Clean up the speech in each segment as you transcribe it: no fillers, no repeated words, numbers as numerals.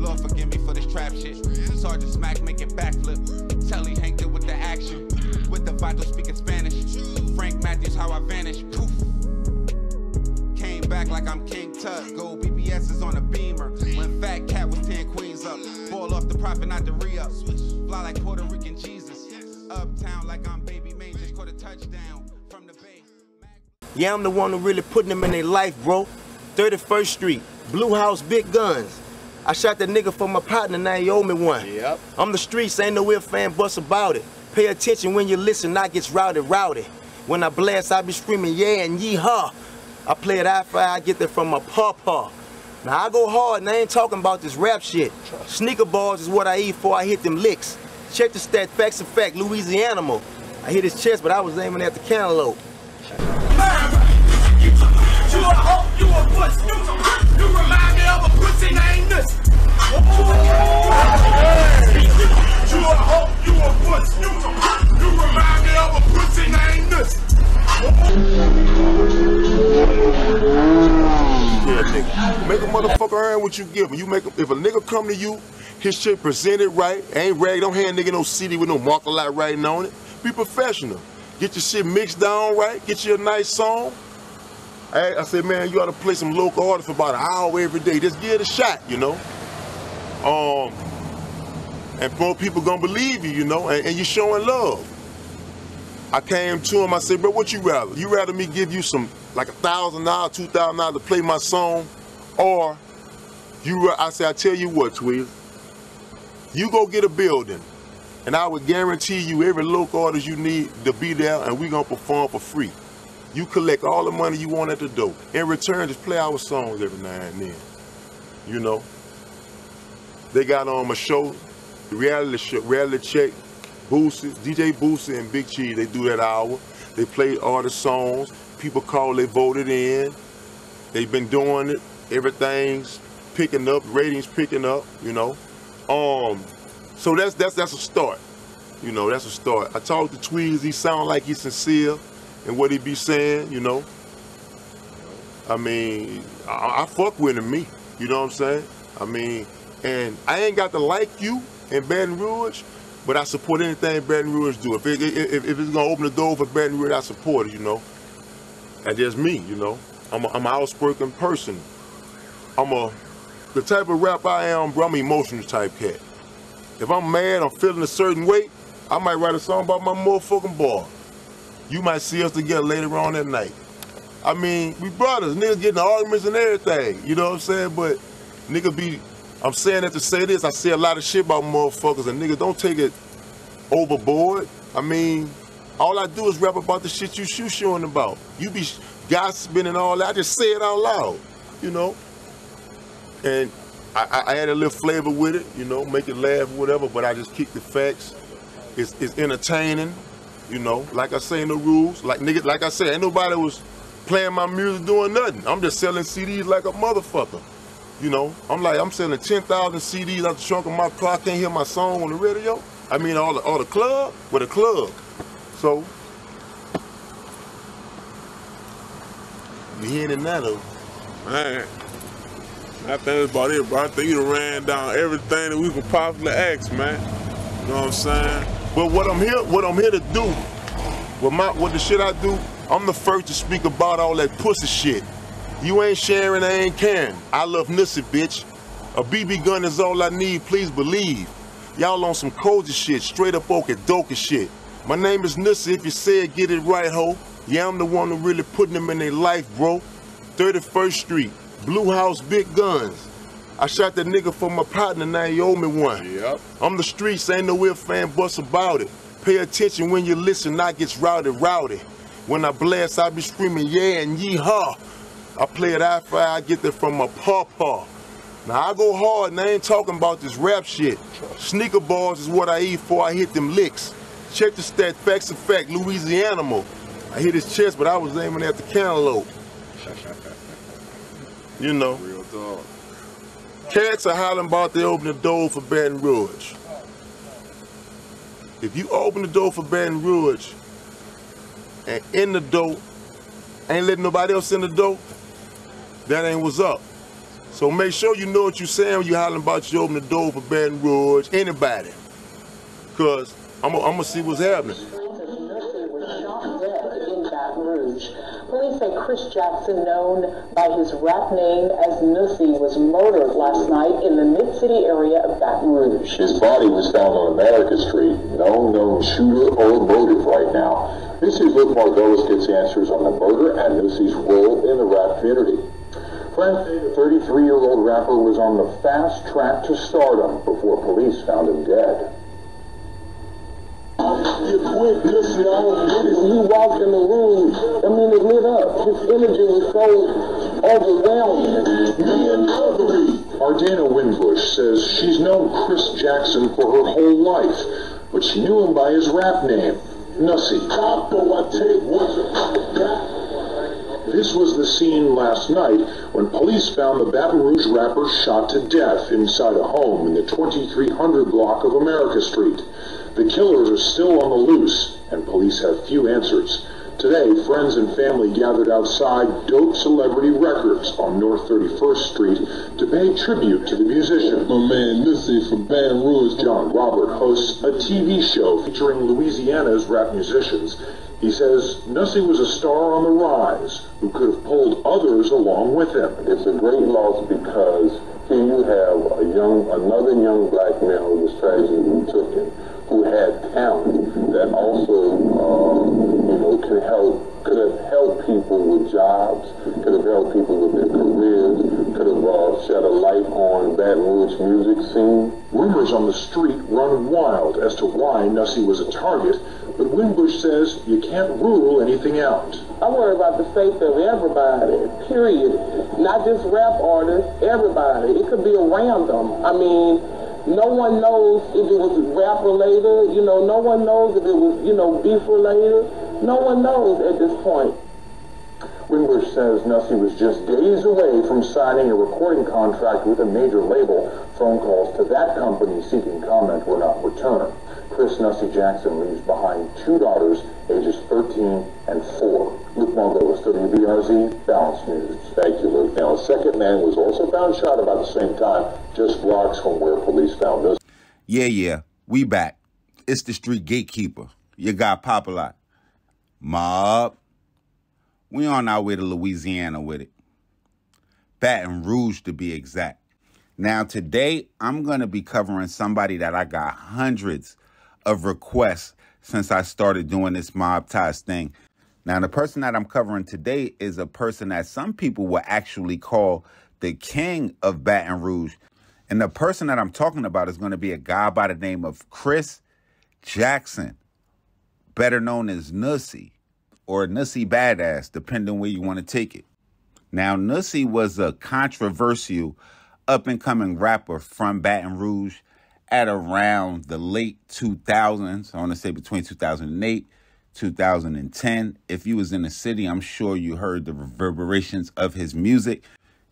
Lord forgive me for this trap shit. Sergeant Smack making backflip. Telly Hank did with the action. With the vital speaking Spanish. Frank Matthews how I vanish. Poof. Came back like I'm King Tut. Gold BBS is on a beamer. When Fat Cat was 10 queens up. Ball off the profit, not the re-up. Fly like Puerto Rican Jesus. Uptown like I'm Baby May. Just caught a touchdown from the bay. Yeah, I'm the one who really putting them in their life, bro. 31st Street, Blue House, big guns. I shot that nigga for my partner, now he owe me one. Yep. I'm the streets, ain't no if, fan, bust about it. Pay attention when you listen, not gets rowdy. When I blast, I be screaming, yeah and yee-haw. I play it I-5, I get that from my pawpaw. Now I go hard and I ain't talking about this rap shit. Sneaker balls is what I eat before I hit them licks. Check the stat, facts and fact, Louisiana. I hit his chest, but I was aiming at the cantaloupe. You a hoe, you a puss. You remind me of a pussy named Nussie. You a hoe, you a puss. You remind me of a pussy named Nussie. Yeah, nigga. Make a motherfucker earn what you give him. You make him, if a nigga come to you, his shit presented right, ain't rag, don't hand nigga no CD with no marker light writing on it. Be professional. Get your shit mixed down right, get you a nice song. I said, man, you ought to play some local artists for about an hour every day. Just give it a shot, you know. And more people gonna believe you, you know, and you showing love. I came to him, I said, bro, what you rather? You rather me give you some, like $1,000, $2,000 to play my song, or I said, I tell you what, Tweez, you go get a building, and I would guarantee you every local artist you need to be there, and we gonna perform for free. You collect all the money you want at the door. In return, just play our songs every now and then. You know? They got on a show, reality check, Boosie, DJ Boosie and Big Cheese, they do that hour. They play all the songs. People call, they voted in. They've been doing it. Everything's picking up, ratings picking up, you know? So that's a start. You know, that's a start. I talked to Tweez, he sound like he's sincere in what he be saying, you know. I mean, I fuck with him, me. You know what I'm saying? I mean, and I ain't got to like you in Baton Rouge, but I support anything Baton Rouge do. If it's gonna open the door for Baton Rouge, I support it, you know. That's just me, you know. I'm an outspoken person. The type of rap I am, bro, I'm an emotional type cat. If I'm mad, I'm feeling a certain way, I might write a song about my motherfucking boy. You might see us together later on that night. I mean, we brothers, niggas getting arguments and everything, you know what I'm saying? But nigga be, I'm saying that to say this, I say a lot of shit about motherfuckers, and niggas don't take it overboard. I mean, all I do is rap about the shit you shooting about. You be gossiping and all that, I just say it out loud, you know? And I add a little flavor with it, you know, make it laugh or whatever, but I just kick the facts. It's entertaining, you know, like I say in the rules, like niggas, like I said, ain't nobody was playing my music doing nothing. I'm just selling CDs like a motherfucker, you know. I'm selling 10,000 CDs out the trunk of my car, I can't hear my song on the radio. I mean, all the club, with a club. So, you hearing that though? Man, I think that's about it, bro. I think you done ran down everything that we could possibly ask, man. You know what I'm saying? But what I'm here to do, what the shit I do, I'm the first to speak about all that pussy shit. You ain't sharing, I ain't caring. I love Nussie, bitch. A BB gun is all I need, please believe. Y'all on some cozy shit, straight up okie-dokie shit. My name is Nussie, if you say it, get it right, ho. Yeah, I'm the one who really putting them in their life, bro. 31st Street, Blue House, big guns. I shot that nigga for my partner, now he owe me one. Yep. I'm the streets, ain't no if, fan, bust about it. Pay attention when you listen, not gets rowdy. When I blast, I be screaming, yeah and yee-haw. I play it I-5, I get that from my pawpaw. Now I go hard and I ain't talking about this rap shit. Sneaker balls is what I eat before I hit them licks. Check the stat, facts and fact, Louisiana. I hit his chest, but I was aiming at the cantaloupe. You know. Real dog. Cats are hollering about they open the door for Baton Rouge. If you open the door for Baton Rouge and in the door, ain't letting nobody else in the door, that ain't what's up. So make sure you know what you're saying when you're hollering about you open the door for Baton Rouge, anybody. Because I'm gonna see what's happening. Police say Chris Jackson, known by his rap name as Nussie, was murdered last night in the Mid-City area of Baton Rouge. His body was found on America Street. No known shooter or motive right now. Nussie's Luke Margolis gets answers on the murder and Nussie's role in the rap community. Frank, the 33-year-old rapper, was on the fast track to stardom before police found him dead. You quit this, y'all. He walked in the room, I mean, it lit up. His energy was so overwhelming. Ardana Winbush says she's known Chris Jackson for her whole life, but she knew him by his rap name, Nussie. This was the scene last night when police found the Baton Rouge rapper shot to death inside a home in the 2300 block of America Street. The killers are still on the loose, and police have few answers. Today, friends and family gathered outside Dope Celebrity Records on North 31st Street to pay tribute to the musician. My man Nussie from Baton Rouge. John Robert hosts a TV show featuring Louisiana's rap musicians. He says Nussie was a star on the rise who could have pulled others along with him. It's a great loss because here you have another young black male who was tragedy who took him, who had talent that also, could have helped people with jobs, could have helped people with their careers, could have shed a light on Baton Rouge music scene. Rumors on the street run wild as to why Nussie was a target, but Winbush says you can't rule anything out. I worry about the fate of everybody, period. Not just rap artists, everybody. It could be a random. I mean, no one knows if it was rap related, no one knows if it was, beef related. No one knows at this point. Winbush says Nussie was just days away from signing a recording contract with a major label. Phone calls to that company seeking comment were not returned. Chris Nussie Jackson leaves behind two daughters, ages 13 and 4. Luke Margolis, WBRZ, Balance News. Thank you, Luke. Now, a second man was also found shot about the same time, just blocks from where police found Nussie. Yeah, we back. It's the street gatekeeper. You got Popalot. Mobb. We on our way to Louisiana with it. Baton Rouge, to be exact. Now, today, I'm going to be covering somebody that I got hundreds of requests since I started doing this Mobb Ties thing. Now, the person that I'm covering today is a person that some people will actually call the king of Baton Rouge. And the person that I'm talking about is going to be a guy by the name of Chris Jackson, better known as Nussie, or Nussie Badass, depending where you want to take it. Now, Nussie was a controversial up-and-coming rapper from Baton Rouge at around the late 2000s. I want to say between 2008, 2010. If you was in the city, I'm sure you heard the reverberations of his music.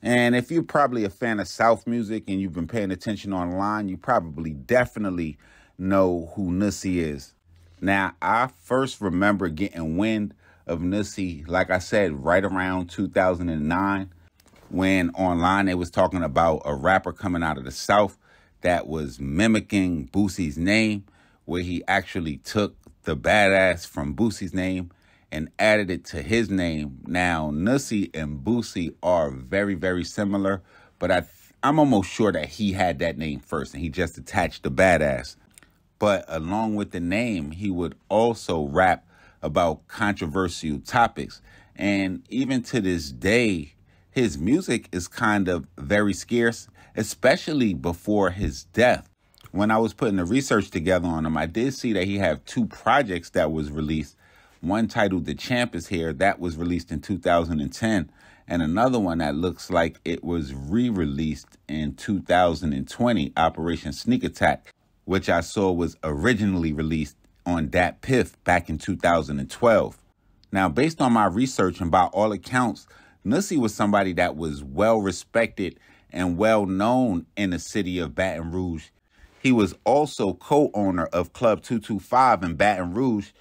And if you're probably a fan of South music and you've been paying attention online, you probably definitely know who Nussie is. Now, I first remember getting wind of Nussie, like I said, right around 2009, when online they was talking about a rapper coming out of the South that was mimicking Boosie's name, where he actually took the badass from Boosie's name and added it to his name. Now, Nussie and Boosie are very, very similar, but I'm almost sure that he had that name first and he just attached the badass. But along with the name, he would also rap about controversial topics. And even to this day, his music is kind of very scarce, especially before his death. When I was putting the research together on him, I did see that he had 2 projects that was released. One titled The Champ Is Here, that was released in 2010. And another one that looks like it was re-released in 2020, Operation Sneak Attack, which I saw was originally released on Dat Piff back in 2012. Now, based on my research and by all accounts, Nussie was somebody that was well respected and well known in the city of Baton Rouge. He was also co-owner of Club 225 in Baton Rouge.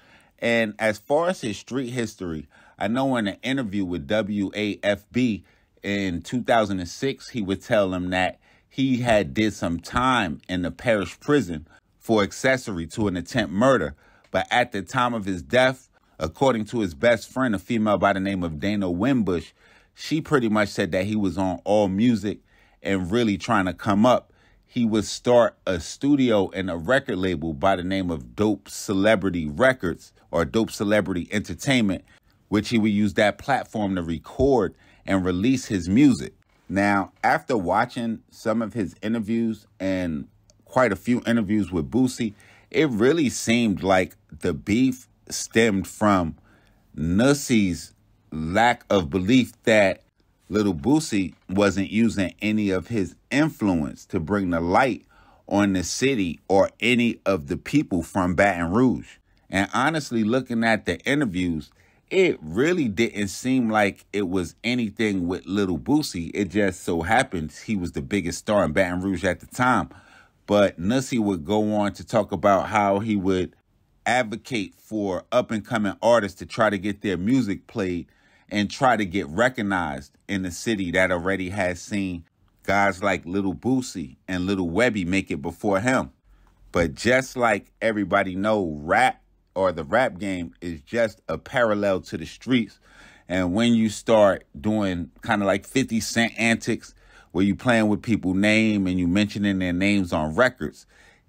And as far as his street history, I know in an interview with WAFB, in 2006, he would tell him that he had did some time in the parish prison for accessory to an attempt murder. But at the time of his death, according to his best friend, a female by the name of Dana Wimbush, she pretty much said that he was on All Music and really trying to come up. He would start a studio and a record label by the name of Dope Celebrity Records or Dope Celebrity Entertainment, which he would use that platform to record and release his music. Now, after watching some of his interviews and quite a few interviews with Boosie, it really seemed like the beef stemmed from Nussie's lack of belief that Little Boosie wasn't using any of his influence to bring the light on the city or any of the people from Baton Rouge. And honestly, looking at the interviews, it really didn't seem like it was anything with Little Boosie. It just so happens he was the biggest star in Baton Rouge at the time. But Nussie would go on to talk about how he would advocate for up-and-coming artists to try to get their music played and try to get recognized in the city that already has seen guys like Little Boosie and Little Webby make it before him. But just like everybody know, rap or the rap game is just a parallel to the streets. And when you start doing kind of like 50 Cent antics, where you playing with people's name and you mentioning their names on records,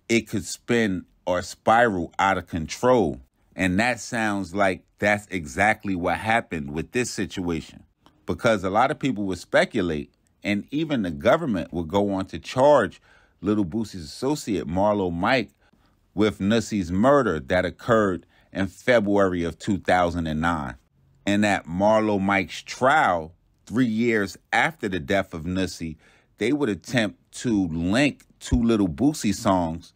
it could spin or spiral out of control. And that sounds like that's exactly what happened with this situation. Because a lot of people would speculate, and even the government would go on to charge Little Boosie's associate, Marlo Mike, with Nussie's murder that occurred in February of 2009. And at Marlo Mike's trial, 3 years after the death of Nussie, they would attempt to link two Little Boosie songs,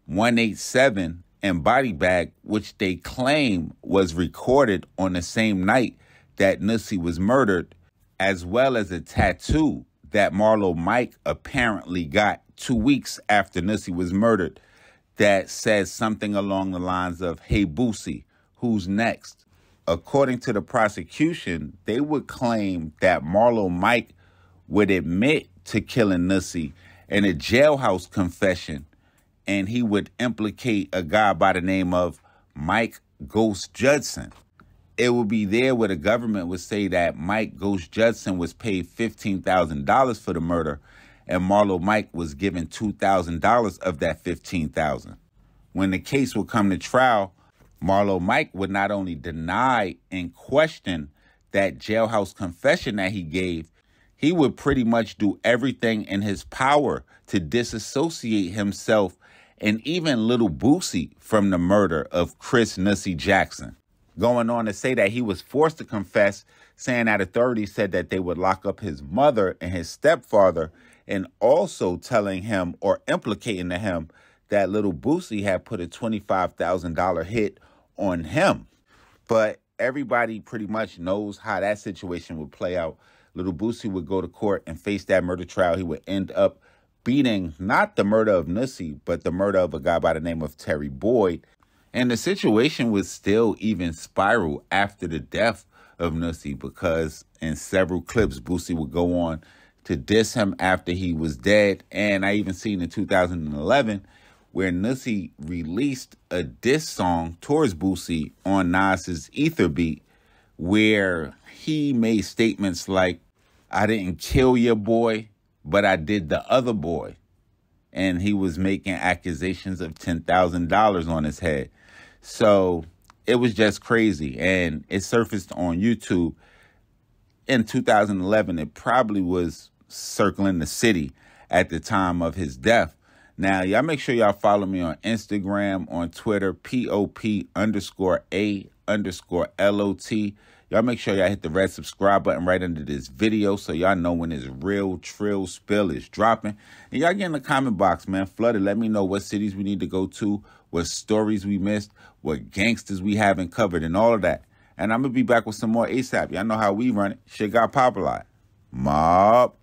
187 and Body Bag, which they claim was recorded on the same night that Nussie was murdered, as well as a tattoo that Marlo Mike apparently got 2 weeks after Nussie was murdered that says something along the lines of, "Hey Boosie, who's next?" According to the prosecution, they would claim that Marlo Mike would admit to killing Nussie in a jailhouse confession, and he would implicate a guy by the name of Mike Ghost Judson. It would be there where the government would say that Mike Ghost Judson was paid $15,000 for the murder, and Marlo Mike was given $2,000 of that $15,000. When the case would come to trial, Marlo Mike would not only deny and question that jailhouse confession that he gave, he would pretty much do everything in his power to disassociate himself and even Little Boosie from the murder of Chris Nussie Jackson. Going on to say that he was forced to confess, saying that authorities said that they would lock up his mother and his stepfather, and also telling him or implicating to him that Little Boosie had put a $25,000 hit on him. But everybody pretty much knows how that situation would play out. Little Boosie would go to court and face that murder trial. He would end up beating not the murder of Nussie, but the murder of a guy by the name of Terry Boyd. And the situation would still even spiral after the death of Nussie, because in several clips, Boosie would go on to diss him after he was dead. And I even seen in 2011 where Nussie released a diss song towards Boosie on Nas's Ether beat, where he made statements like, "I didn't kill your boy, but I did the other boy." And he was making accusations of $10,000 on his head. So it was just crazy. And it surfaced on YouTube in 2011. It probably was circling the city at the time of his death. Now, y'all make sure y'all follow me on Instagram, on Twitter, POP_A_LOT. Y'all make sure y'all hit the red subscribe button right under this video so y'all know when this real trill spill is dropping. And y'all get in the comment box, man. Flood it. Let me know what cities we need to go to, what stories we missed, what gangsters we haven't covered, and all of that. And I'm going to be back with some more ASAP. Y'all know how we run it. Shit got Popalot. Mobb.